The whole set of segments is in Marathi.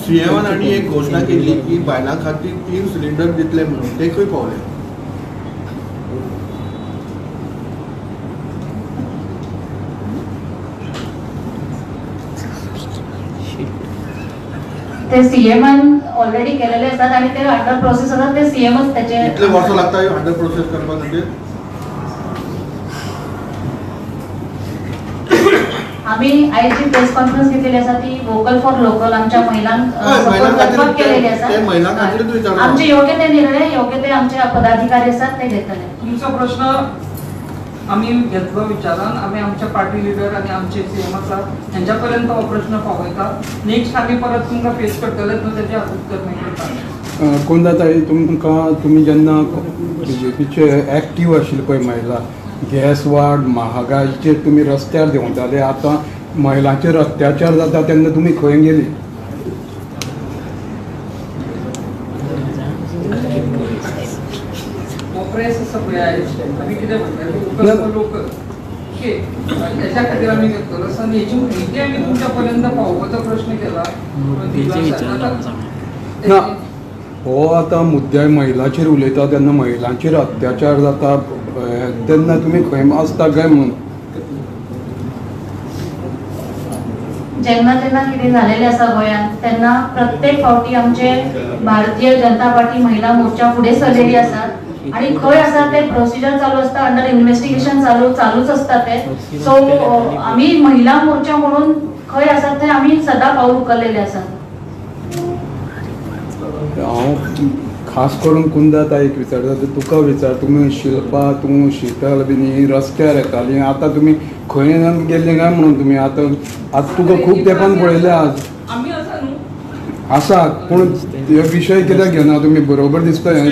सीएमांनी एक घोषणा केली की बायलां खातीर 3 सिलिंडर दितले म्हणून, ते खंय पावले? ते सीएमन ऑलरेडी केलेले असतात आणि ते अंडर प्रोसेस असतात. ते सीएमच त्याचे कितले वर्ष लागता अंडर प्रोसेस करपाक? म्हणजे आम्ही आयची प्रेस कॉन्फरन्स घेतलेली असा ती वोकल फॉर लोकल आमच्या महिलांक केलेली असतात. आमचे योग्य ते निर्णय योग्य ते आमचे पदाधिकारी असतात ते घेतले. तुमचा प्रश्न आम्ही घेतलो विचारान, आम्ही आमच्या पार्टी लिडर आणि आमचे सीएम आसा त्यांच्यापर्यंत हो प्रश्न पावयता. नेक्स्ट आम्ही परत तुमकां फेस करतले तर त्याचे उत्तर नाही. कोण जाता तुमकां तुमी जेन्ना बीजेपीचे एक्टीव आशिल्ले पळय महिला, गॅस वाड महागाईचेर तुमी रस्त्यार देंवताले, आतां महिलांचेर अत्याचार जाता तेन्ना तुमी खंय गेली? प्रेस सगळे आम्ही कितें म्हणटा लोक त्याच्या खातीर आम्ही घेतलो असं याची माहिती आम्ही तुमच्यापर्यंत पावोवपाचो प्रश्न केला. हो आतां मुद्दे महिलांचेर उलयता तेन्ना महिलांचेर अत्याचार जाता तेन्ना तुमी खंय आसता काय म्हणून? जेन्ना जेन्ना कितें झालेले आसा गोंयांत तेन्ना प्रत्येक फावटी आमचे भारतीय जनता पार्टी महिला मोर्चा फुडें सरलेली आसात आणि खंय आसा ते प्रोसिजर चालू असता, अंडर इन्व्हेस्टिगेशन चालूच असता ते. सो आम्ही महिला मोर्चा म्हणून खंय आसा ते आम्ही सदां पाऊल उखललेले आसात. हांव खास करून कुंदाता एक विचारता तुका विचार, तुमी शिल्पा तूं शीतल बीन रस्त्यार येतालीं, आतां तुमी खंय गेल्लीं काय म्हणून तुमी आतां तुका खूब तेंपान पळयलें आज आम्ही आसा न्हू आसात, पूण हे विशय कित्याक घेना तुमी? बरोबर दिसता हें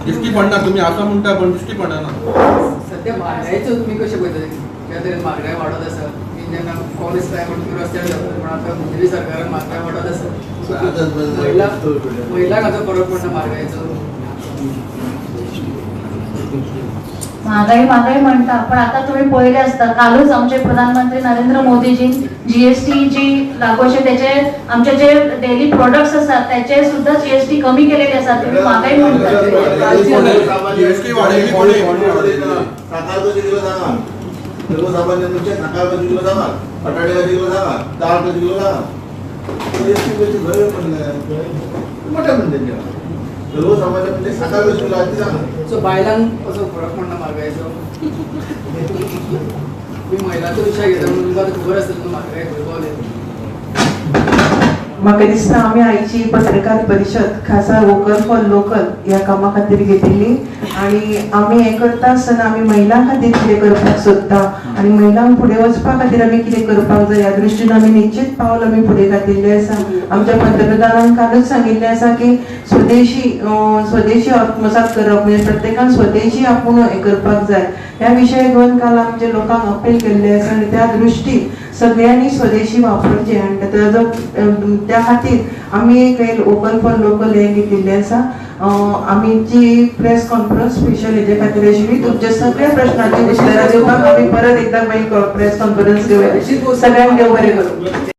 दिश्टी पडना, तुम्ही असं म्हणता पण दिश्टी पडना. सध्या म्हारगायेचो तुमी कशें पळयतले? त्या तरेन म्हारगाय वाडत आसा. जेन्ना काँग्रेस काय म्हणून तुमी रस्त्यार जाता, पूण आतां मोदी सरकारान म्हारगाय वाडत आसा. महिलांक हाचो फरक पडना म्हारगायेचो? महागाई म्हणता, पण आता तुम्ही पळयले असता कालच आमचे प्रधानमंत्री नरेंद्र मोदीजी जीएसटी जी लागू असे त्याचे आमचे जे डेली प्रोडक्ट्स असतात त्याचे सुद्धा जीएसटी कमी केलेले असतात. तुम्ही महागाई म्हणता जीएसटी वाढवली कोणी? सर्वसामान्य नकार कधी किलो सांगा, बटाटे कधी किलो सांगा, डाळ कधी किलो सांगा. मोठ्या म्हणते सर्वसामान्य म्हणजे सकाळ कधी किलो आधी सांगा. सो बायलांक असो फरक पडना म्हारगायेचो? तुम्ही महिलांचो विषय घेता म्हणून तुमकां खबर आसतली न्हू म्हारगाय खंय पावले. म्हाका दिसता आमी आयची पत्रकार परिशद खासा वोकल फॉर लोकल या कामा खातीर घेतिल्ली आणि आमी हें करता आसतना आमी महिलां खातीर कितें करपाक सोदता आणि महिलांक फुडें वचपा खातीर आमी कितें करपाक जाय ह्या दृश्टीन आमी निश्चित पावल आमी फुडें घातिल्लें आसा. आमच्या पंतप्रधानान कालच सांगिल्लें आसा की स्वदेशी आत्मसात करप, म्हणजे प्रत्येकान स्वदेशी आपूण हें करपाक जाय. ह्या विशय घेवन काल आमच्या लोकांक अपील केल्लें आसा आणि त्या दृश्टीन सगळ्यांनी स्वदेशी वापरचें आणि त्या खातीर आमी एक वोकल फॉर लोकल हें घेतिल्लें आसा. आमची प्रेस कॉन्फरन्स स्पेशल हेजे खातीर आशिल्ली. तुमच्या सगळ्या प्रश्नांची उत्तरां दिवपाक आमी परत एकदा मागीर प्रेस कॉन्फरन्स घेवया. सगळ्यांक देव बरें करूं.